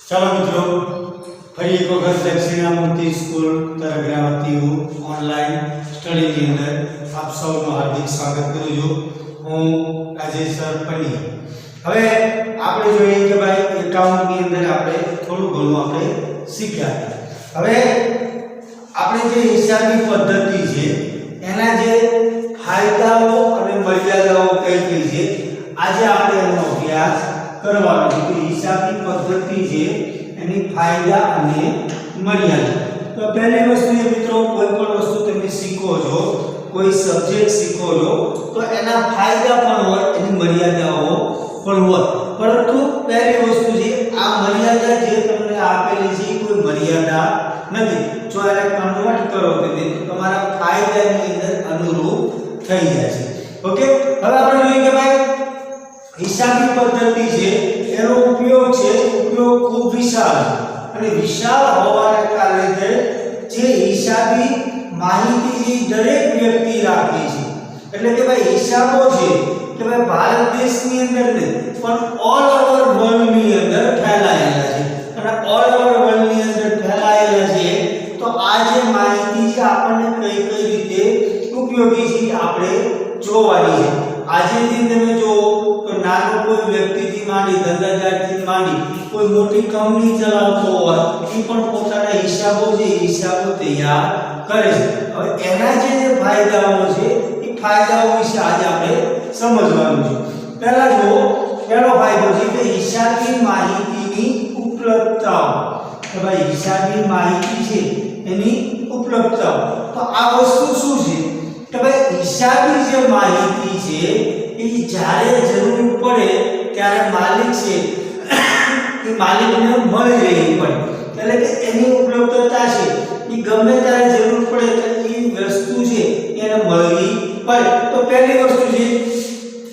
ચાલો મિત્રો, ફરી એક વખત દક્ષિણામૂર્તિ સ્કૂલ તરગ્રાવતી ઓનલાઈન સ્ટડીની અંદર આપ સૌનું હાર્દિક સ્વાગત કરું છું. હું રાજેશ પંડ્યા. હવે આપણે જોઈએ કે ભાઈ એકાઉન્ટની અંદર આપણે થોડું ઘણું આપણે શીખ્યા. હવે આપણે જે હિસાબની પદ્ધતિ છે એના જે ફાયદાઓ અને મર્યાદાઓ કઈ કઈ છે આજે આપણે એનો અભ્યાસ કરવાનો છે. હિસાબની પદ્ધતિ છે એની ફાયદા અને મર્યાદા. તો પહેલી વસ્તુ એ મિત્રો, કોઈ પણ વસ્તુ તમે શીખો છો, કોઈ સબ્જેક્ટ શીખો છો તો એના ફાયદા પણ હોય, એની મર્યાદાઓ પણ હોય. પરંતુ પહેલી વસ્તુ છે આ મર્યાદા જે તમને આપેલી છે કોઈ મર્યાદા નથી. જો એને કન્વર્ટ કરો તમે તો તમારા ફાયદાની અંદર અનુરૂપ થઈ જાય છે. ઓકે, હવે આપણે જોઈએ કે ભાઈ હિસાબી પદ્ધતિ છે એનો ઉપયોગ ખૂબ વિશાળ છે અને વિશાળ હોવાને કારણે જે હિસાબી માહિતી દરેક વ્યક્તિ રાખે છે. એટલે કે ભાઈ હિસાબો છે કે ભાઈ ભારત દેશની અંદર નહીં પણ ઓલ ઓવર વર્લ્ડની અંદર ફેલાયેલા છે. અને ઓલ ઓવર વર્લ્ડની અંદર ફેલાયેલા છે તો આ જે માહિતી છે આપણને કઈ કઈ રીતે ઉપયોગી છે આપણે જોવાની છે. આજે તમે જો તો નાનો કોઈ વ્યક્તિથી માંડી ધંધાદારથી માંડી કોઈ મોટી કંપની ચલાવતો હોય એ પણ પોતાના હિસાબો તૈયાર કરે છે. હવે એના જે ફાયદાઓ છે એ ફાયદાઓ વિશે આજે આપણે સમજવાનું છે. પહેલા જો પહેલો ફાયદો છે કે હિસાબી માહિતીની ઉપલબ્ધતા. કે ભાઈ હિસાબી માહિતી છે એની ઉપલબ્ધતા. તો આ વસ્તુ શું છે કે ભાઈ હિસાબી જે માહિતી છે એ જ્યારે જરૂર પડે ત્યારે માલિક છે એ માલિકને મળી રહેવી પડે. એટલે કે એની ઉપલબ્ધતા છે એ ગમે ત્યારે જરૂર પડે તો એ વસ્તુ છે એને મળવી પડે. તો પહેલી વસ્તુ છે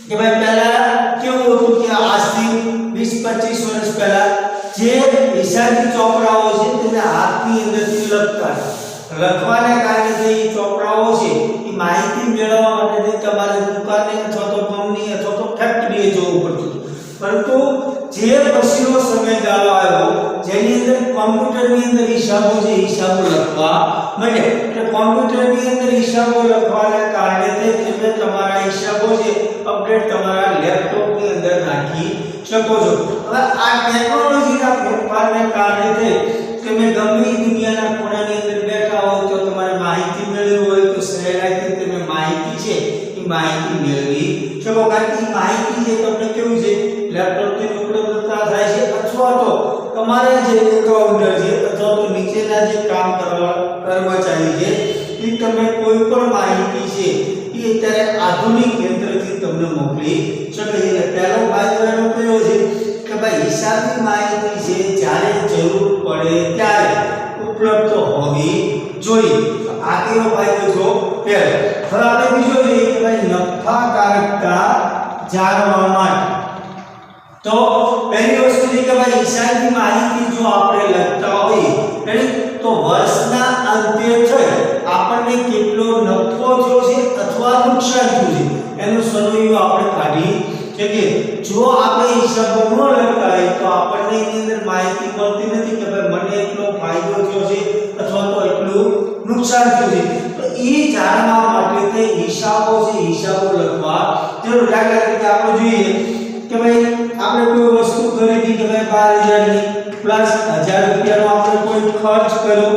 કે ભાઈ પહેલા કેવું હતું કે આજથી 20-25 વર્ષ પહેલા જે હિસાબી ચોપડાઓ છે તેને હાથની અંદરથી લખવાને કારણે જે ચોપડાઓ છે એ માહિતી મેળવવા માટે તમારે દુકાને અથવા તો કંપની અથવા તો ફેક્ટરીએ જવું પડતું. પરંતુ જે પછીનો સમયગાળો આવ્યો જેની અંદર કોમ્પ્યુટરની અંદર હિસાબો લખવા માંડ્યા. એટલે કોમ્પ્યુટરની અંદર હિસાબો લખવાના કારણે તમે તમારા હિસાબો અપડેટ તમારા લેપટોપની અંદર નાખી શકો છો. હવે આ ટેકનોલોજીના ફેરફારને કારણે તમે ગમે દુનિયાના ખૂણાની અંદર બેઠા હો તો તમારે માહિતી મેળવવી હોય તો સહેલાઈથી તમે માહિતી છે એ માહિતી મેળવી શકો. કારણ કે માહિતી જે તમને કેવું છે લેપટોપની ઉપલબ્ધતા થાય છે અથવા તો તમારા જે એકાઉન્ટર છે અથવા તો નીચેના જે કામ કરવા કર્મચારી છે એ તમે કોઈ પણ માહિતી છે એ અત્યારે આધુનિક યંત્રથી તમને મોકલી શકે છે. પહેલો ફાયદો એનો કયો છે કે ભાઈ હિસાબી માહિતી છે જ્યારે જરૂર પડે ત્યારે ઉપલબ્ધ હોવી જોઈએ. આ કેવો ફાયદો જો પહેલો. હવે આપણે બીજો જોઈએ કે ભાઈ નફાકારકતા જાણવા માટે. તો પહેલી વસ્તુ છે કે ભાઈ હિસાબી માહિતી જો આપણે લખતા હોઈએ તો વર્ષના અંતે થઈ આપણને કેટલો નફો થયો છે અથવા નુકસાન થયું છે એનું સરવૈયું આપણે કાઢી શકીએ. જો આપણે હિસાબો ન લખતા હોય તો આપણને એની અંદર માહિતી મળતી નથી કે ભાઈ મને એટલો ફાયદો થયો છે અથવા તો એટલું નુકસાન થયું છે. તો એ જાણવા માટે તે હિસાબો લખવા જરૂર. દાખલા તરીકે આપણે જોઈએ કે ભાઈ આપણે કોઈ વસ્તુ ખરીદી કે ભાઈ 12000 ની પ્લસ 1000 રૂપિયાનો આપણે કોઈ ખર્ચ કર્યો.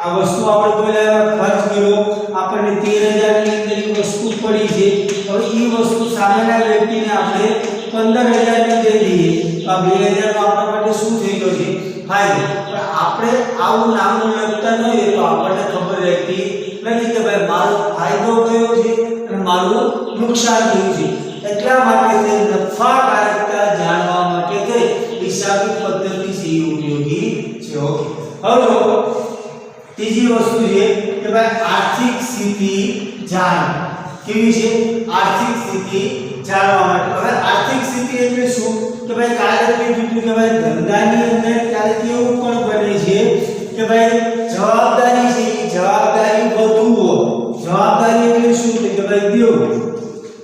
આ વસ્તુ આપણે કોઈ લેવા ખર્ચ કર્યો આપણને 13000 ની અંદર એ વસ્તુ પડી છે. હવે એ વસ્તુ સામેના વ્યક્તિને આપણે 15000 ની દઈ દઈએ તો આ 2000 નો આપણા માટે શું થઈ ગયો છે ફાયદો. પણ આપણે આવું નામું લખતા ન હોય તો આપણને ખબર રહેતી નથી કે ભાઈ મારો ફાયદો કયો છે અને મારું નુકસાન કયું છે. એટલા માટે તે નફાકારકતા જાણવા માટે તે હિસાબી પદ્ધતિ છે ઉપયોગી છે. ઓકે, હવે જો ત્રીજી વસ્તુ છે કે ભાઈ આર્થિક સ્થિતિ જાણ. કેવી છે આર્થિક સ્થિતિ જાણવા માટે. હવે આર્થિક સ્થિતિ એટલે શું કે ભાઈ કાલે કીધું કે ભાઈ ધંધાની અંદર ક્યારે કેવું પણ બને છે કે ભાઈ જવાબદારી છે એ જવાબદારી વધુ હોય. જવાબદારી એટલે શું કે ભાઈ દેવું.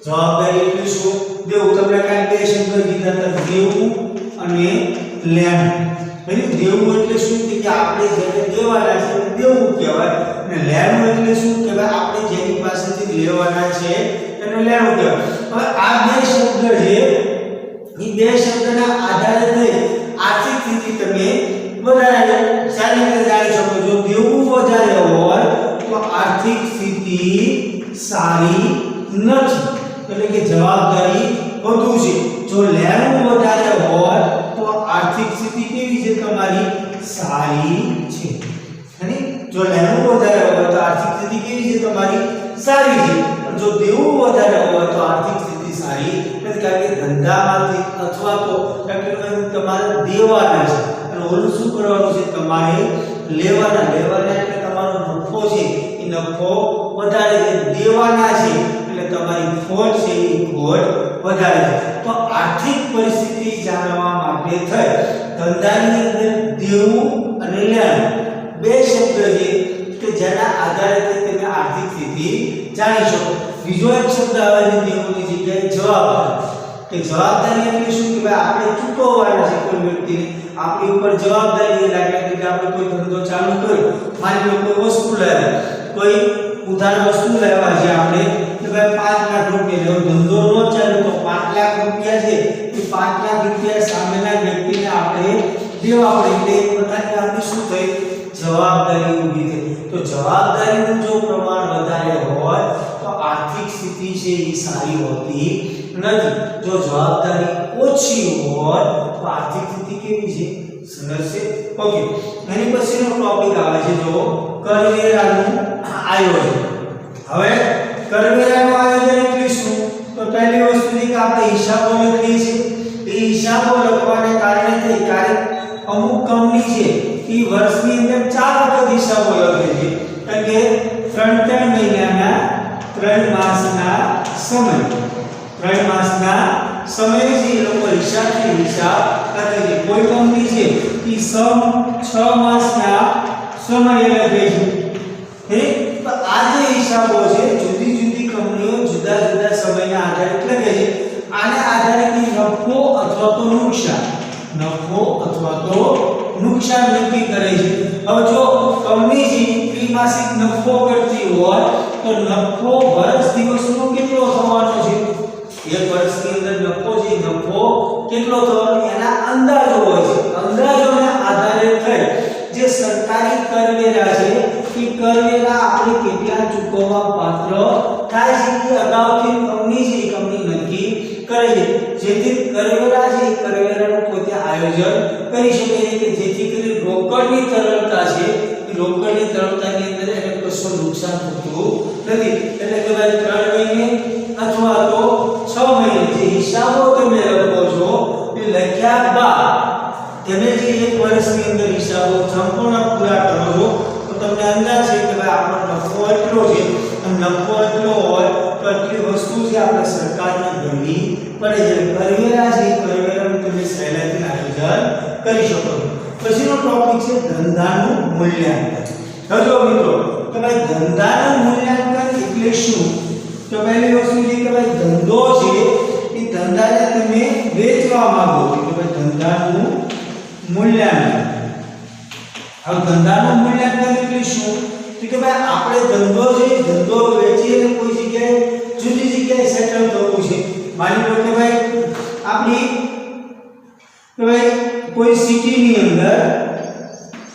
જવાબદારી એટલે શું દેવું. તમને કાલે બે શબ્દ કીધા હતા દેવું અને લેવું. ભાઈ દેવું એટલે શું કે આપણે જેને દેવાના છે એને દેવું કહેવાય અને લેવું એટલે શું કે ભાઈ આપણે જેની પાસેથી લેવાના છે એને લેવું કહેવાય. હવે આ બે શબ્દ છે એ બે શબ્દના આધારે થઈ આર્થિક સ્થિતિ તમે વધારે સારી રીતે જાણી શકો. જો દેવું વધારે હોય તો આર્થિક સ્થિતિ સારી નથી, એટલે કે જવાબદારી વધુ છે. જો લેવું વધારે હોય તો આર્થિક સ્થિતિ કેવી છે તમારી? સારી છે. અને જો લેવું વધારે હોય તો આર્થિક સ્થિતિ કેવી છે તમારી? સારી છે. પણ જો દેવું વધારે હોય તો આર્થિક સ્થિતિ સારી નથી, કારણ કે ધંધામાંથી અથવા તો તમારે દેવાના છે અને ઓલું શું કરવાનું છે? તમારે લેવાના. એટલે તમારો નફો છે એ નફો વધારે છે, દેવાના છે એટલે તમારી ખોટ છે એ ખોટ વધારે છે. તો આર્થિક પરિસ્થિતિ જાણવા માટે થઈ ધંધાની અંદર દેવું અને લેવું બે શબ્દ છે કે જેના આધારે તમે આર્થિક સ્થિતિ જાણી શકો. બીજો એક શબ્દ આવે છે દેવુંની જગ્યાએ જવાબદારી. કે જવાબદારી એટલે શું કે ભાઈ આપણે ચૂકવવાના છે કોઈ વ્યક્તિને, આપણી ઉપર જવાબદારી લાગે કે આપણે કોઈ ધંધો ચાલુ કર્યો, માની લો કોઈ વસ્તુ લાવ્યા, કોઈ ઉધાર વસ્તુ લાવ્યા છે આપણે કે ભાઈ 5 લાખ રૂપિયા લેવો, ધંધો ન ચાલે તો 5 લાખ રૂપિયા છે એ 5 લાખ રૂપિયા સામેના વ્યક્તિને આપણે દેવા પડે, એટલે એક પ્રકારની આપણી શું થઈ? જવાબદારી ઊભી થઈ. તો જવાબદારીનું જો પ્રમાણ વધારે હોય તો આર્થિક સ્થિતિ છે એ સારી હોતી નથી. જો જવાબદારી ઓછી હોય તો આર્થિક સ્થિતિ કેવી છે? સરસ છે. ઓકે, એની પછીનો ટોપિક આવે છે જો કરવેરાનું આયોજન. હવે કરવેરાનું આયોજન એટલે શું? તો પહેલી વસ્તુ છે કે આપણે હિસાબો લખીએ છીએ. એ હિસાબો લખવાને કારણે થઈ કારણ અમુક કંપની છે એ વર્ષની અંદર 4 વખત હિસાબો લખે છે, કારણ કે 3 મહિનાના 3 માસના સમય જે લોકો હિસાબ કરે છે. કોઈ કંપની છે એ 6 માસના સમય લખે છે. તો આ જે હિસાબો છે જુદી જુદી કંપનીઓ જુદા જુદા સમયના આધારે લખે છે. આના આધારે નફો અથવા તો નુકસાન નક્કી કરે છે. હવે જો કંપની છે ત્રિમાસિક નફો કરતી હોય તો નફો વર્ષ દિવસનો કેટલો થવાનો છે? એક વર્ષની અંદર નફો કેટલો થવાનો એના અંદાજો હોય છે. અંદાજોના આધારે થઈ જે સરકારી કરવેરા છે એ કરવેરા આપણે કેટલા ચૂકવવા પાત્ર થાય છે એ અગાઉથી કંપની નક્કી કરે છે. જેથી કરવેરા છે એ કરવેરાનું પોતે આયોજન કરી શકે છે કે જેથી કરીને રોકડની તરલતા છે એ રોકડની તરલતાની અંદર એને કશું નુકસાન થતું નથી. એટલે કે ભાઈ 3 મહિને અથવા તો 6 મહિને જે હિસાબો તમે લખો છો એ લખ્યા બાદ તમે જે એક વર્ષની અંદર હિસાબો સંપૂર્ણ પૂરા કરો છો તો તમને અંદાજ છે કે ભાઈ આપણો નફો એટલો છે અને નફો એટલો હોય તો એટલી વસ્તુ છે આપણે સરકારને ગણવી પડે છે. કરવેરા છે કરવેરાનું તમે સહેલાઈથી આયોજન કરી શકો છો. પછીનો ટોપિક છે ધંધાનું મૂલ્યાંકન. હવે મિત્રો કે ભાઈ ધંધાનું મૂલ્યાંકન એટલે શું? તો પહેલી વસ્તુ છે કે ભાઈ ધંધો છે એ ધંધાને તમે વેચવા માંગો છો કે ભાઈ ધંધાનું મૂલ્યાંકન. હવે ધંધાનું મૂલ્યાંકન એટલે શું? તો કે ભાઈ આપણે ધંધો વેચીને કોઈ જગ્યાએ જુદી જગ્યાએ સેટલ થવું છે. માની લો કે ભાઈ આપણી કોઈ સિટીની અંદર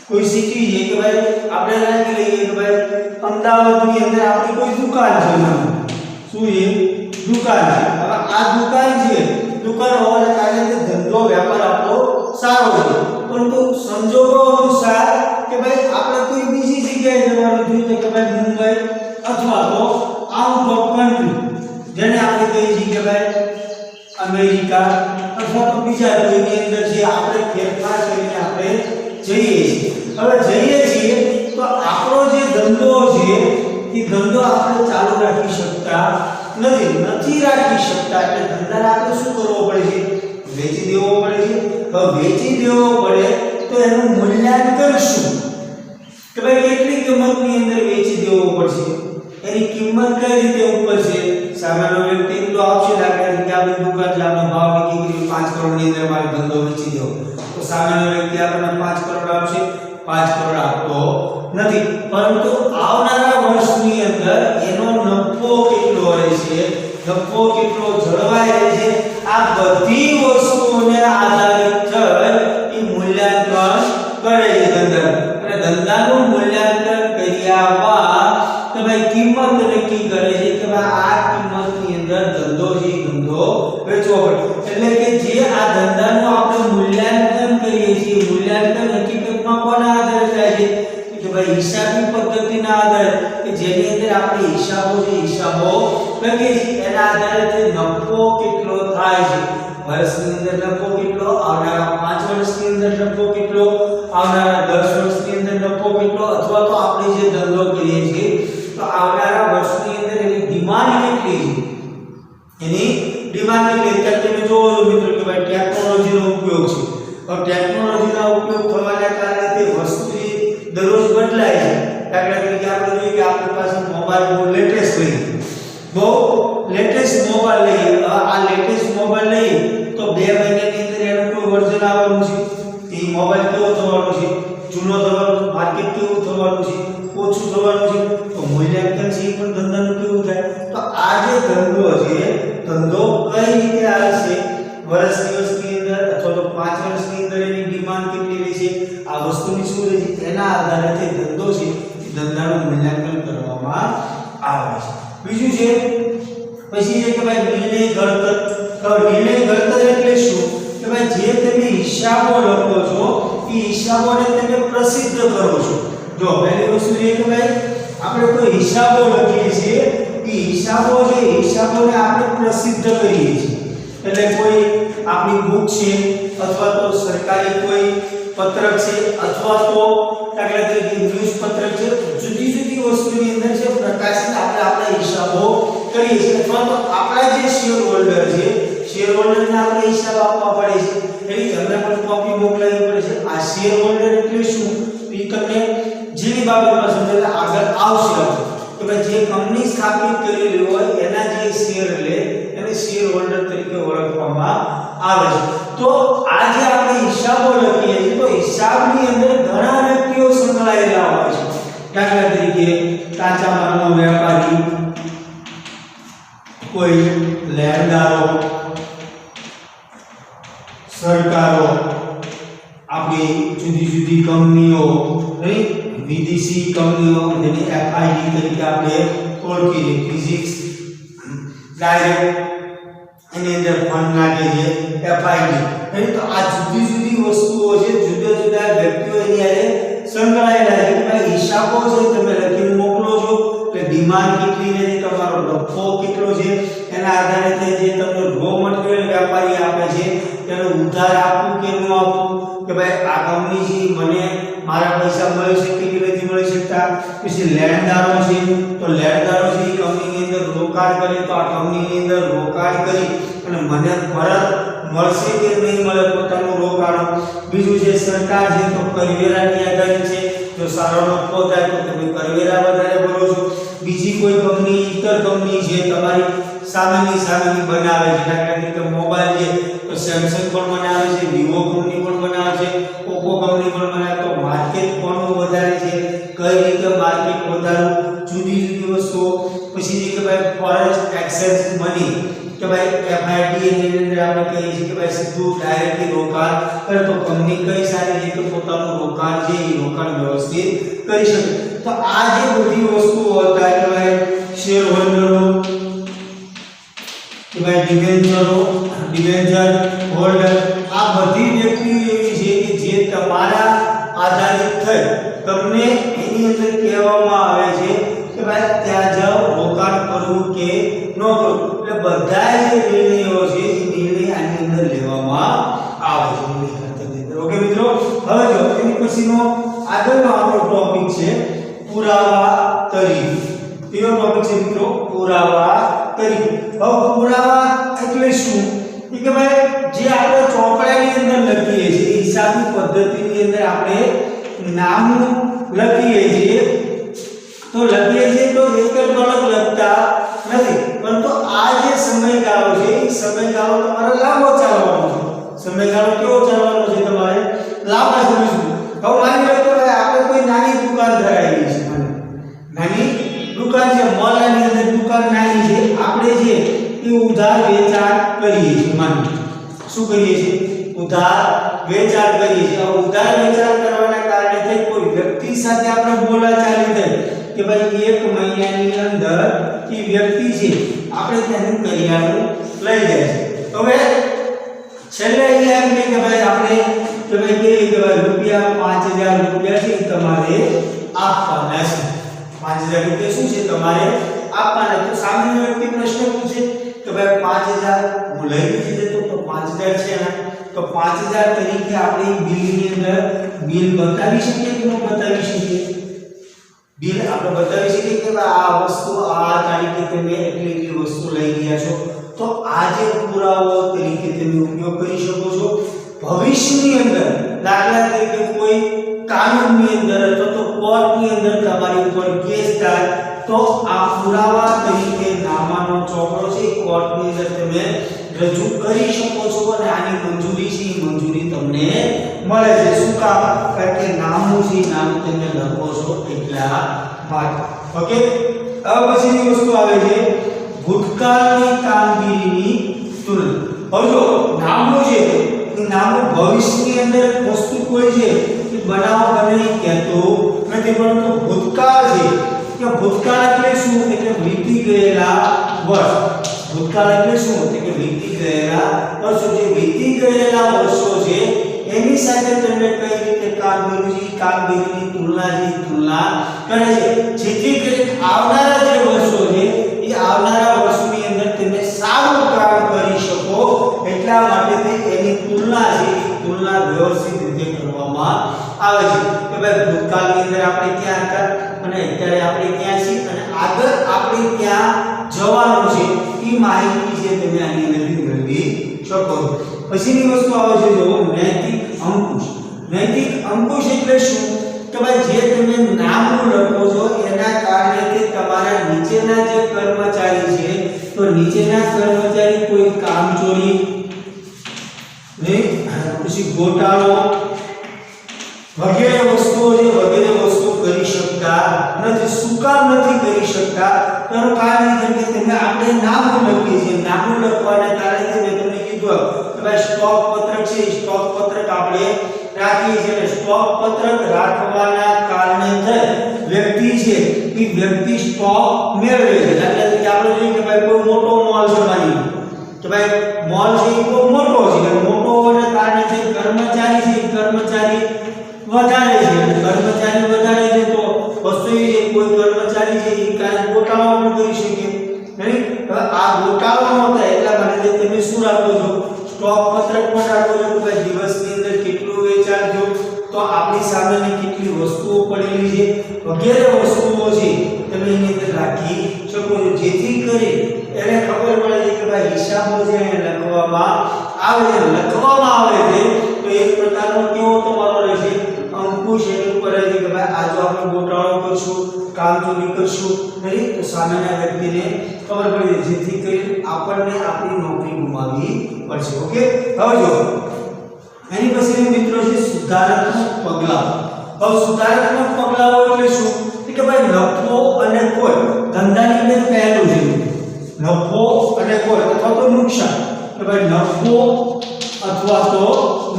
કોઈ સિટી છે કે ભાઈ આપણે લાગી લઈએ કે ભાઈ અમદાવાદની અંદર આપણી કોઈ દુકાન છે. શું એ દુકાન છે? હવે આ દુકાન હોવાને કારણે ધંધો વેપાર આપણો સારો છે, પરંતુ સંજોગો અનુસાર કે ભાઈ આપણે કોઈ બીજી જગ્યાએ જવાનું થયું કે ભાઈ મુંબઈ અથવા તો આઉટ ઓફ કન્ટ્રી જેને આપણે કહીએ છીએ કે ભાઈ અમેરિકા અથવા તો બીજા કોઈની અંદર જે આપણે ફેરફાર કરીને આપણે જઈએ છીએ. હવે જઈએ છીએ તો આપણો જે ધંધો છે એ ધંધો આપણે ચાલુ રાખી શકતા નથી રાખી શકતા. એટલે ધંધાને આપણે શું કરવો પડે છે? વેચી દેવો પડે છે. હવે વેચી દેવો પડે તો એનું મૂલ્યાંકન શું કે ભાઈ કેટલી કિંમતની અંદર વેચી દેવો પડશે? એની કિંમત કઈ રીતે ઉપર છે? સામેનો વ્યક્તિ એટલો આપશે દાખલા તરીકે આપણે દુકાન છે આપણે ભાવ નક્કી કર્યો 5 કરોડ ની અંદર મારે ધંધો વેચી દેવો તો સામેનો વ્યક્તિ આપણને 5 કરોડ આપશે 5 કરોડ આપતો નથી પરંતુ આવનારા વર્ષની અંદર એનો નફો કેટલો રહેશે નફો કેટલો જળવાઈ રહેશે આ બધી વસ્તુઓને આધારિત થઈ એ મૂલ્યાંકન કરે છે ધંધા અને ધંધાનું મૂલ્યાંકન કર્યા બાદ તો ભાઈ કિંમત નક્કી કરે છે કે ભાઈ આ કિંમતની અંદર ધંધો છે ધંધો વેચવો પડે એટલે કે જે આ ધંધાનું આપણે મૂલ્યાંકન કરીએ છીએ મૂલ્યાંકન હકીકતમાં કોના આધારે થાય છે કે ભાઈ હિસાબી પદ્ધતિના આધારે કે જેની અંદર આપણે હિસાબો લખીએ છીએ એના આધારે તે નફો કેટલો થાય છે વર્ષની અંદર નફો કેટલો આવનારા 5 વર્ષની અંદર નફો કેટલો આવનારા 10 વર્ષની અંદર નફો કેટલો અથવા તો આપણે જે ધંધો કરીએ છીએ તો આવનારા વર્ષની અંદર એની ડિમાન્ડ કેટલી છે એની ડિમાન્ડ કેટલી છે તમે જોવો મિત્રો કે ભાઈ ટેકનોલોજીનો ઉપયોગ છે તો ટેકનોલોજીનો ઉપયોગ થવાના કારણે તે વસ્તુ જે દરરોજ બદલાય છે દાખલા તરીકે આપણે જોઈએ કે આપણી પાસે મોબાઈલ બહુ લેટેસ્ટ મોબાઈલ લઈએ આ લેટેસ્ટ મોબાઈલ લઈએ તો 2 મહિનાની અંદર એનું કોઈ વર્ઝન આવવાનું છે એ મોબાઈલ કેવો થવાનો છે જૂનો થવાનો માર્કેટ કેવું થવાનું છે ઓછું થવાનું છે તો મૂલ્યાંકન છે એ પણ ધંધાનું કેવું થાય તો આ જે ધંધો છે ધંધો કઈ રીતે આવશે વર્ષ દિવસની અંદર અથવા તો 5 વર્ષની અંદર એની ડિમાન્ડ કેટલી રહેશે આ વસ્તુની શું રહેશે એના આધારે તે ધંધો છે એ ધંધાનું મૂલ્યાંકન કરવામાં આવે છે બીજું છે પછી છે કે ભાઈ નિર્ણય ઘડતર તો નિર્ણય ઘડતર એટલે શું કે ભાઈ જે તમે હિસાબો લખો છો એ હિસાબોને તમે પ્રસિદ્ધ કરો છો જો પહેલી વસ્તુ એ કે ભાઈ આપણે કોઈ હિસાબો લખીએ છીએ એ હિસાબોને આપણે પ્રસિદ્ધ કરીએ છીએ એટલે કોઈ આપણી બુક છે અથવા તો સરકારી કોઈ પત્રક છે અથવા તો દાખલા તરીકે ન્યૂઝ પત્રક છે જુદી જુદી વસ્તુની અંદર છે પ્રકાશિત આપણે આપણા હિસાબો કરીએ છીએ અથવા તો આપણા જે શેર હોલ્ડર છે શેર હોલ્ડરને આપણે હિસાબ આપવા પડે છે એની તમને પણ કોપી મોકલાવી પડે છે આ શેર હોલ્ડર એટલે શું એ તમને જેની બાબતમાં સમજાય આગળ આવશે કે ભાઈ જે કંપની સ્થાપિત કરેલી હોય એના જે શેર લે એને શેર હોલ્ડર તરીકે ઓળખવામાં આવે છે તો આ જે આપણે હિસાબો લખીએ છીએ તો હિસાબની અંદર ઘણા વ્યક્તિઓ સંકળાયેલા હોય છે દાખલા તરીકે કાચા માલનો વેપારી કોઈ લેણદારો સરકારો આપણી જુદી જુદી કંપનીઓ વિદેશી કંપનીઓ જેને એફઆઈડી તરીકે આપણે ઓળખીએ ફિઝિક્સ ડાયરેક્ટ એની અંદર ફંડ નાખે છે એફઆઈડી તો આ જુદી જુદી વસ્તુઓ છે જુદા જુદા વ્યક્તિઓ એની આરે સંકળાયેલા છે કે ભાઈ હિસાબો છે તમે લખીને મોકલો છો એટલે ડિમાન્ડ કેટલી છે તમારો નફો કેટલો છે એના આધારે જે તમને રો મટીરીયલ વેપારી આપે છે તેનો ઉધાર આપવું કે ન આપવું કે ભાઈ આ કંપની છે મને મારા પૈસા મળી શકે કે નથી મળી શકતા પછી લેણદારો છે તો લેણદારો છે એ કંપનીની અંદર રોકાણ કરે તો આ કંપનીની અંદર રોકાણ કરી અને મને પરત મળશે કે નહીં મળે પોતાનું રોકાણ બીજું છે સરકાર છે તો કરવેરાની આધારિત છે જો સારો નફો થાય તો તમે કરવેરા વધારે ભરો છો બીજી કોઈ કંપની ઇતર કંપની છે તમારી સામેની બનાવે છે દાખલા તરીકે મોબાઈલ છે તો સેમસંગ પણ બનાવે છે વિવો કંપની પણ બનાવે છે ઓપ્પો કંપની પણ બનાવે તો માર્કેટ કોનું વધારે છે કઈ રીતે માર્કેટ વધારવું જુદી જુદી વસ્તુઓ પછી છે કે ભાઈ ફોરેન એક્સચેન્જ મની કે ભાઈ એફઆઈડી ની અંદર આપણે કહીએ છીએ કે ભાઈ સીધું ડાયરેક્ટલી રોકાણ કરે તો કંપની કઈ સારી રીતે પોતાનું રોકાણ છે એ રોકાણ વ્યવસ્થિત કરી શકે તો આ જે બધી વસ્તુઓ હતા કે ભાઈ શેર હોલ્ડરો કે ભાઈ ડિબેન્ચર હોલ્ડર આ બધી વ્યક્તિઓ એવી છે કે જે તમારા આધારિત થઈ તમને એની અંદર કહેવામાં આવે છે કે ભાઈ ત્યાં જાઓ રોકાણ કરવું કે ન કરવું એટલે બધા જે નિર્ણયો છે એ નિર્ણય આની અંદર લેવામાં આવે છે ઓકે મિત્રો હવે જો એની પછીનો આગળનો આપણો ટોપિક છે પુરાવા તરીકે કયો ટોપિક છે મિત્રો પુરાવા તરીકે હવે પુરાવા એટલે શું કે ભાઈ જે આપણે ચોપડાની અંદર લખીએ છીએ હિસાબી પદ્ધતિની અંદર આપણે નામ લખીએ છીએ તો એક જ કલક લખતા નથી પરંતુ આ જે સમયગાળો છે એ સમયગાળો તમારે લાંબો ચાલવાનો છે. સમયગાળો કેવો ચાલવાનો છે તમારે? લાંબા સમય સુધી. હવે માની લો કે આપણે કોઈ નાની દુકાન ધરાવી છે, નાની દુકાન છે, મોહલ્લાની અંદર દુકાન નાની છે, આપણે જે એ ઉધાર વેચાણ કરીએ છીએ. માની શું કરીએ છીએ? ઉધાર વેચાણ કરીએ છીએ. આ ઉધાર વેચાણ કરવાના કારણે કોઈ વ્યક્તિ સાથે આપણે બોલાચાલી થઈ કે ભાઈ 1 મહિનાની અંદર એ વ્યક્તિ છે આપણે તેનું કરિયાણું લઈ જાય છે. હવે છેલ્લે એમ કે ભાઈ આપણે કે ભાઈ કે રૂપિયા 5000 રૂપિયા છે તમારે આપવાના છે. 5000 રૂપિયા શું છે તમારે આપવાના. તો સામાન્ય વ્યક્તિ પ્રશ્ન પૂછે કે ભાઈ 5000 હું લઈ નથી જતો તો 5000 છે ને, તો 5000 તરીકે આપણે બિલની અંદર બિલ બતાવી શકીએ કે ન બતાવી શકીએ? બિલ આપણે બતાવી શકીએ કે આ વસ્તુ આ તારીખે તમે એટલી વસ્તુ લઈ ગયા છો. તો આ જે પુરાવો તરીકે તમે ઉપયોગ કરી શકો છો. ભવિષ્યની અંદર દાખલા તરીકે કોઈ કાનૂનની અંદર અથવા તો કોર્ટની અંદર તમારી ઉપર કેસ થાય તો આ પુરાવા તરીકે નામાનો ચોપડો છે કોર્ટની અંદર તમે રજૂ કરી શકો છો અને આની મંજૂરી છે એ મંજૂરી તમને મળે છે. શું કામ? કારણ કે નામનું છે નામ તમે લખો છો એટલા માટે. ઓકે, હવે પછીની વસ્તુ આવે છે ભૂતકાળની કામગીરીની તુલના. હવે જો નામનું છે એ નામનું ભવિષ્યની અંદર વસ્તુ કોઈ છે એ બનાવ બને કહેતો નથી, પરંતુ ભૂતકાળ છે કે ભૂતકાળ એટલે શું? એટલે વીતી ગયેલા વર્ષ. ભૂતકાળ એટલે શું? એટલે કે વીતી ગયેલા વર્ષો. જે વીતી ગયેલા વર્ષો છે એની સાથે તમે કઈ રીતે કામ કર્યું છે કામગીરીની તુલના કરે છે, જેથી કરીને આવનારા જે વર્ષો છે એ આવનારા વર્ષોની અંદર તમે સારું કામ કરી શકો એટલા માટે એની તુલના છે એ તુલના વ્યવસ્થિત રીતે કરવામાં આવે છે. કે ભાઈ ભૂતકાળની અંદર આપણે ક્યાં હતા અને અત્યારે આપણે ક્યાં છીએ અને આગળ આપણે ક્યાં જવાનું છે એ માહિતી છે તમે આની અંદર મેળવી શકો. પછીની વસ્તુ આવે છે જો નૈતિક અંકુશ. નૈતિક અંકુશ એટલે શું? કે ભાઈ જે તમે નામું લખો છો એના કારણે તમારા નીચેના જે કર્મચારી છે તો નીચેના કર્મચારી કોઈ કામચોરી ને પછી ગોટાળો વગેરે વસ્તુઓ છે વગેરે વસ્તુઓ કરી શકતા નથી. શું કામ નથી કરી શકતા? તેનું કારણ એ છે કે તમે આપણે નામું લખીએ છીએ. નામું લખવાના કારણે મેં તમને કીધું કે ભાઈ સ્ટોક પત્રક છે સ્ટોક પત્રક આપણે રાખીએ છીએ અને સ્ટોક પત્રક રાખવાના કારણે વ્યક્તિ છે એ વ્યક્તિ સ્ટોક મેળવે છે. દાખલા તરીકે આપણે જોઈએ કે ભાઈ કોઈ મોટો મોલ છે, માની કે ભાઈ મોલ છે એ બહુ મોટો છે, મોટો હોવાના કારણે જે કર્મચારી છે કર્મચારી વધારે છે. કર્મચારી વધારે છે તો વસ્તુ એ કોઈ કર્મચારી છે એ કાંઈ ગોટાળો પણ કરી શકે નહીં. હવે આ ગોટાળો ન થાય એટલા માટે તમે શું રાખો છો? સ્ટોક પત્રક પણ રાખો છો કે ભાઈ દિવસની અંદર કેટલું વેચાણ થયું, તો આપણી સામે કેટલી વસ્તુઓ પડેલી છે વગેરે વસ્તુઓ છે તમે એની અંદર રાખી શકો છો, જેથી કરી એને ખબર પડે છે કે ભાઈ હિસાબો છે લખવામાં આવે છે તો એક પ્રકારનો કેવો તમારો રહેશે અંકુશ એની ઉપર છે કે ભાઈ આ જો આપણે ગોટાળો કરશું કામચોરી કરશું નહીં તો સામેના વ્યક્તિને ખબર પડી જાય, જેથી કરી આપણને આપણી નોકરી ગુમાવવી પડશે. ઓકે, હવે જો એની પછી મિત્રો છે સુધારાત્મક પગલાં. હવે સુધારાત્મક પગલાઓ એટલે શું? કે ભાઈ નફો અને કોઈ ધંધાની બે પહેલું છે. નફો અને કોઈ અથવા તો નુકસાન. કે ભાઈ નફો અથવા તો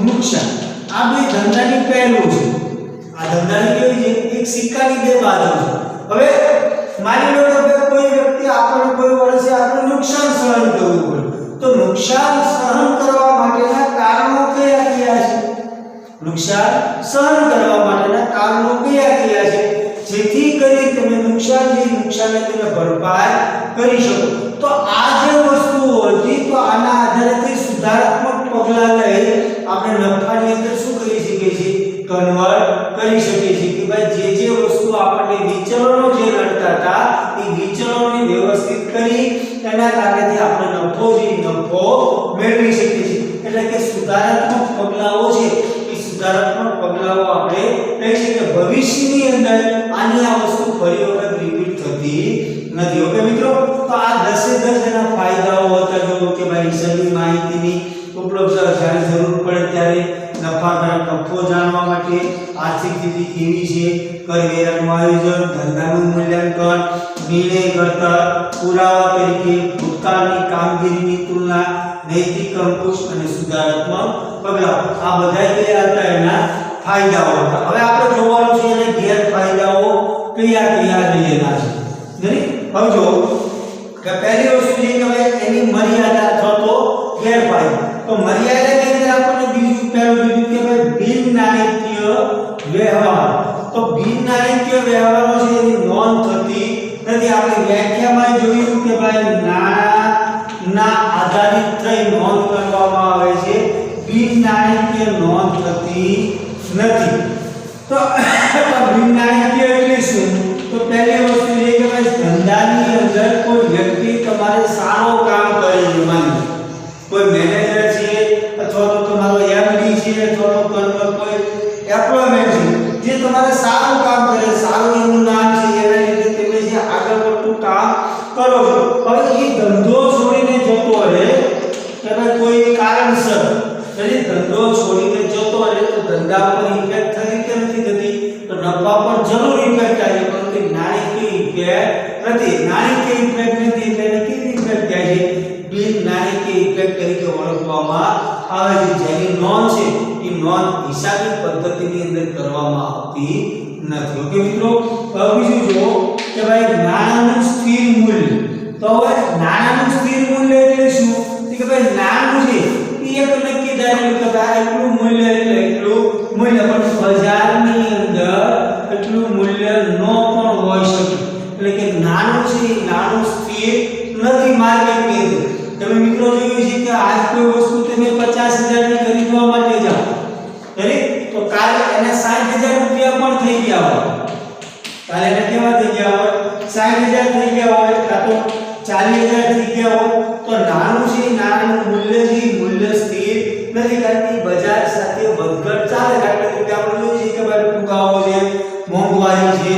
નુકસાન આ બે ધંધાની પહેલું છે. આ ધંધાની કેવી છે? એક સિક્કાની બે બાજુ છે. હવે માની લો કે કોઈ વ્યક્તિ આપણને કોઈ વર્ષે આપણે નુકસાન સહન કરવું પડે, તો નુકસાન સહન કરવા માટેના કારણો કયા કયા છે? નુકસાન સહન કરવા માટેના કારણો કયા કયા છે, જેથી કરી તમે નુકસાનને તમે ભરપાઈ કરી શકો. તો આ જે વસ્તુઓ હતી તો આના આધારે સુધારાત્મક પગલાં લઈ આપણે નફાની અંદર શું કરી શકીએ છીએ? કન્વર્ટ કરી શકીએ છીએ કે ભાઈ જે વસ્તુ આપણને વિચલનો જે નડતા હતા એ વિચલનોને વ્યવસ્થિત કરી એના કારણે આપણે નફો મેળવી શકીએ છીએ. એટલે કે સુધારાત્મક પગલાઓ છે એ સુધારાત્મક પગલાઓ આપણે કહી શકીએ કે ભવિષ્યની અંદર આની આ વસ્તુ ફરી વખત રિપીટ થતી નથી. ઓકે મિત્રો, તો આ 10 એ 10 નફાકારક નફો જાણવા માટે, આર્થિક સ્થિતિ કેવી છે, કરવેરાનું આયોજન, ધંધાનું મૂલ્યાંકન, નિર્ણય કરતા પુરાવા તરીકે ભૂતકાળની કામગીરીની તુલના, નૈતિક અંકુશ અને સુધારાત્મક પગલાં. આ બધા કયા હતા? એના ફાયદાઓ હતા. હવે આપણે જોવાનું છે એને ગેરફાયદાઓ કયા કયા રહેલા છે. હવે જો કે પહેલી વસ્તુ છે કે હવે એની મર્યાદા અથવા તો ગેરફાયદા. તો મર્યાદાની અંદર આપણને બીજું પહેલું કીધું કે ભાઈ બિન નાણાકીય વ્યવહાર. તો બિન નાણાકીય વ્યવહારો છે એની નોંધ થતી નથી. આપણે વ્યાખ્યામાં જોયું કે ભાઈ નાણાંના આધારિત થઈ નોંધ કરવામાં આવે છે, બિન નાણાકીય નોંધ થતી નથી. તો બિન નાણાકીય એટલે શું? તો પહેલી વસ્તુ એ કે ભાઈ ધંધાની અંદર કોઈ વ્યક્તિ તમારે સારું કામ કરે છે, માની કોઈ મેનેજર છે અથવા તો તમારો એમડી છે અથવા તો કોઈ એમ્પ્લોયમેન્ટ છે જે તમારે સારું કામ કરે, સારું એનું નામ છે, એના લીધે તમે જે આગળ પડતું કામ કરો છો. હવે એ ધંધો છોડીને જતો રહે કે ભાઈ કોઈ કારણસર ધંધો છોડીને જતો રહે તો ધંધા પર ઇફેક્ટ થઈ કે નથી થતી? તો નફા પર જરૂર ઇફેક્ટ થાય છે, પરંતુ નાણાકીય ઇફેક્ટ નથી. નાણાકીય ઇફેક્ટ નથી એટલે કેવી ઇફેક્ટ થાય છે? બિન નાણાકીય ઇફેક્ટ તરીકે ઓળખવામાં આવે છે. જેની નોંધ છે એ નોંધ હિસાબી પદ્ધતિની અંદર કરવામાં આવતી નથી. ઓકે મિત્રો, બીજું જો કે ભાઈ નાણાંનું સ્થિર મૂલ્ય. તો હવે નાણાંનું સ્થિર મૂલ્ય એટલે શું? કે ભાઈ નાણું છે એ એક નક્કી ધારેલું કે ભાઈ એટલું મૂલ્ય એટલે એટલું મૂલ્ય, પણ બજારની અંદર એટલું મૂલ્ય ન પણ હોઈ શકે. એટલે કે નાણું છે એ નાણું સ્થિર નથી માર્કેટની અંદર. તમે મિત્રો જોયું છે કે આજ કોઈ વસ્તુ તમે 50,000 ની ખરીદવા માટે જાઓ, તો કાલે એને 60,000 રૂપિયા પણ થઈ ગયા હોય. કાલે એને કેવા થઈ ગયા હોય? 60,000 થઈ ગયા હોય, કાં તો 40,000 થઈ ગયા હોય. તો નાણું છે નાણાંનું મૂલ્ય છે મૂલ્ય સ્થિર નથી, કારણ કે બજાર સાથે વધઘટ ચાલે. દાખલા તરીકે આપણે જોઈએ છીએ કે ભાઈ ફુગાવો છે, મોંઘવારી છે,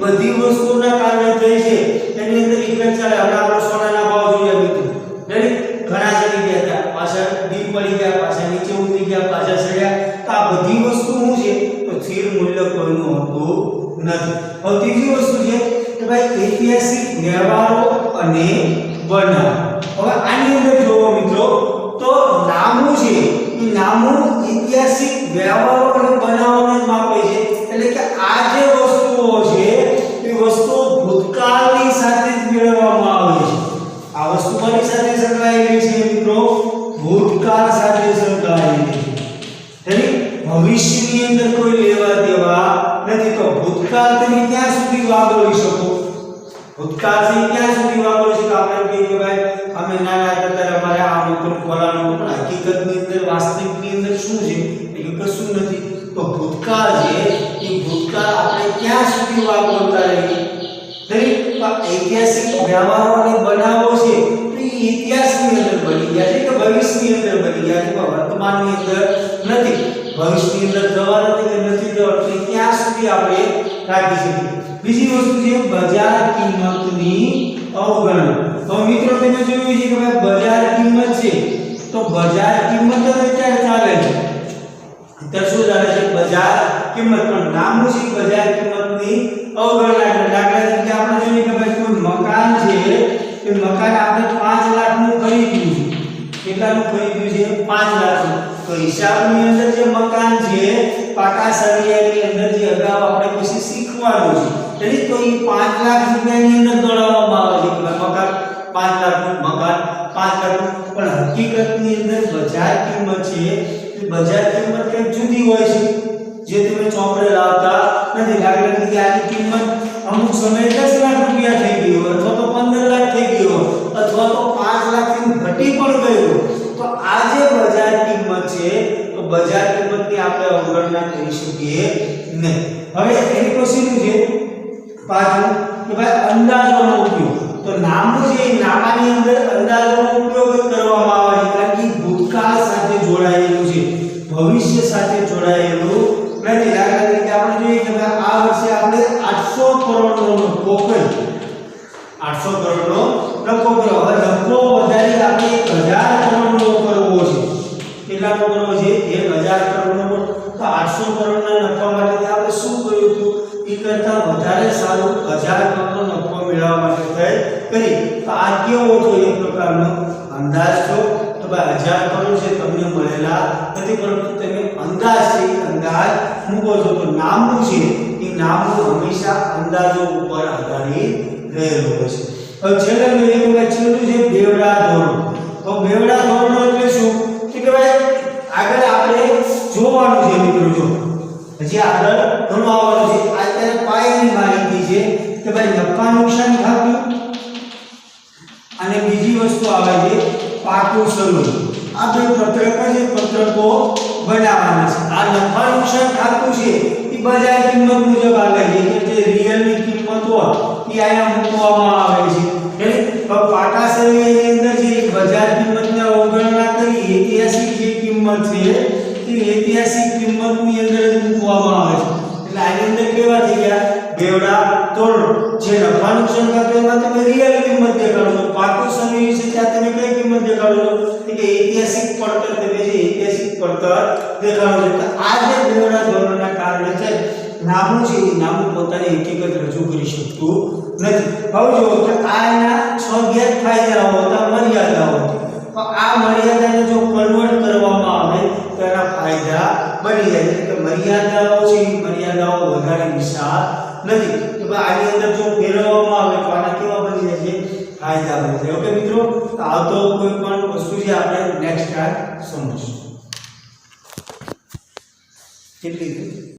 બધી વસ્તુઓના કારણે થઈ છે એની અંદર ઇફેક્ટ ચાલે. હવે આપણે સોનાના ભાવ જોઈએ મિત્રો, ઘણા ચડી ગયા હતા, પાછા ડીપ પડી ગયા, પાછા નીચે ઉતરી ગયા, પાછા ચડ્યા. તો આ બધી વસ્તુ શું છે? તો સ્થિર મૂલ્ય કોઈનું હોતું નથી. હવે ત્રીજી વસ્તુ છે કે ભાઈ ઐતિહાસિક વ્યવહારો અને બનાવ. હવે આની અંદર જોવો મિત્રો, તો નામું છે એ નામું ઐતિહાસિક વ્યવહારો અને બનાવોને જ માપે છે. એટલે કે આ જે વસ્તુઓ છે એ વસ્તુઓ ભૂતકાળની સાથે જ મેળવવામાં આવે છે. આ વસ્તુ કોની સાથે સંકળાયેલી છે મિત્રો? ભૂતકાળ સાથે સંકળાયેલી છે. ભવિષ્યની અંદર કોઈ લેવા દેવા નથી. તો ભૂતકાળ તમે ક્યાં સુધી વાપરી શકો? ભૂતકાળથી ક્યાં સુધી વાપરી શકો? આપણે કહીએ કે ભાઈ અમે નાના હતા ત્યારે અમારે આ નહોતું ફલાણું, પણ હકીકતની અંદર વાસ્તવિકની અંદર શું છે? એ કશું નથી. તો ભૂતકાળ છે એ ભૂતકાળ આપણે ક્યાં સુધી વાપરતા રહીએ? ઐતિહાસિક વ્યવહારો અને બનાવો છે તો એ ઇતિહાસની અંદર બની ગયા છે કે ભવિષ્યની અંદર બની ગયા છે, પણ વર્તમાનની અંદર નથી. ભવિષ્યની અંદર જવા નથી કે નથી જવા, તો ક્યાં સુધી આપણે રાખી શકીએ? બીજી વસ્તુ છે બજાર કિંમતની અવગણના. તો મિત્રો તમે જોયું છે કે ભાઈ બજાર કિંમત છે, તો બજાર કિંમત તો અત્યારે ચાલે છે. અત્યારે શું ચાલે છે? બજાર કિંમત. પણ નામું છે બજાર કિંમતની અવગણના. દાખલા તરીકે આપણે જોઈએ કે ભાઈ કોઈ મકાન છે, એ મકાન આપણે 5 લાખનું ખરીદ્યું છે. કેટલાનું ખરીદ્યું છે? 5 લાખનું. તો હિસાબની અંદર જે મકાન છે પાકા સળિયાની અંદર જે અગાઉ આપણે પછી શીખવાનું છે, એટલે તો એ 5 લાખ રૂપિયાની અંદર દોડાવવામાં આવે છે કે મકાન 5 લાખનું, મકાન 5 લાખનું. પણ હકીકતની અંદર બજાર કિંમત છે એ બજાર કિંમત કંઈક જુદી હોય છે જે તમે ચોપડે લાવતા નથી. દાખલા તરીકે આની કિંમત અમુક સમયે 10 લાખ રૂપિયા થઈ ગઈ હોય, અથવા તો 15 લાખ થઈ ગઈ હોય, અથવા તો 5 લાખથી ઘટી પણ ગઈ હોય. તો આ જે બજાર કિંમત છે, તો બજાર કિંમતની આપણે અવગણના કરી શકીએ નહીં. હવે એની પછીનું છે પાછું કે ભાઈ અંદાજોનો ઉપયોગ. તો નામું છે એ નામાની અંદર અંદાજોનો ઉપયોગ કરવામાં આવે છે, કારણ કે ભૂતકાળ સાથે જોડાયેલું છે, ભવિષ્ય સાથે જોડાયેલું નથી. દાખલા તરીકે આપણે જોઈએ કે ભાઈ આ વર્ષે આપણે 800 કરોડનો નફો કર્યો, 800 કરોડનો નફો કર્યો. હવે નફો વધારી આપણે 1000 કરોડનો કરવો છે. કેટલાનો કરવો છે? 1000 કરોડનો 500 કરોડના નફા માટે આપણે શું કર્યું હતું એ કરતા વધારે સારું 1000 કરોડનો નફો મેળવવા માટે કરી તો આ કેવો હતો એક પ્રકારનો અંદાજ છો તો ભાઈ 1000 કરોડ છે તમને મળેલા નથી પરંતુ તમે અંદાજ છે અંદાજ મૂકો છો તો નામનું છે એ નામનું હંમેશા અંદાજો ઉપર આધારિત રહેલું હોય છે હવે છેલ્લે મેં છેલ્લું છે બેવડા ધોરણ તો બેવડા ધોરણ એટલે શું કે ભાઈ આગળ આપણે જોવાનું છે મિત્રો જો હજી આગળ ઘણું આવવાનું છે અત્યારે પાયાની માહિતી છે કે ભાઈ નફા નુકસાન ખાતું અને બીજી વસ્તુ આવે છે પાકું સરૂપ આ બે પત્રક છે પત્રકો બનાવવાના છે આ નફા નુકસાન ખાતું છે એ બજાર કિંમત મુજબ આવે છે કે જે રિયલ ની કિંમત હોય એ આયા મૂકવામાં આવે છે તો પાકા સરૂપની અંદર જે બજાર કિંમતને અવગણના કરી ઐતિહાસિક જે કિંમત છે એ ઐતિહાસિક કિંમતની અંદર જ મૂકવામાં આવે છે એટલે આની અંદર કેવા થઈ ગયા બેવડા ધોરણ જે નફા નુકસાન ખાતું એમાં તમે રિયલ કિંમત દેખાડો છો પાકું સરૂપ છે ત્યાં તમે કઈ કિંમત દેખાડો છો કે ઐતિહાસિક પડતર તમે જે ઐતિહાસિક પડતર દેખાડો છો તો આ જે બેવડા ધોરણના કારણે છે નામું છે એ નામું પોતાની હકીકત રજૂ કરી શકતું નથી હવે જો કે આ એના 6 ગેરફાયદાઓ હતા મર્યાદાઓ હતી તો આ મર્યાદાને જો કન્વર્ટ કરવામાં આવે તો એના ફાયદા બની જાય એટલે કે મર્યાદાઓ છે એ મર્યાદાઓ વધારે વિશાળ નથી તો આની અંદર જો ફેરવવામાં આવે તો આના કેવા બની જાય છે ફાયદા બની જાય ઓકે મિત્રો તો આવતો કોઈ પણ વસ્તુ છે આપણે નેક્સ્ટ ટાઈમ સમજીશું કેટલી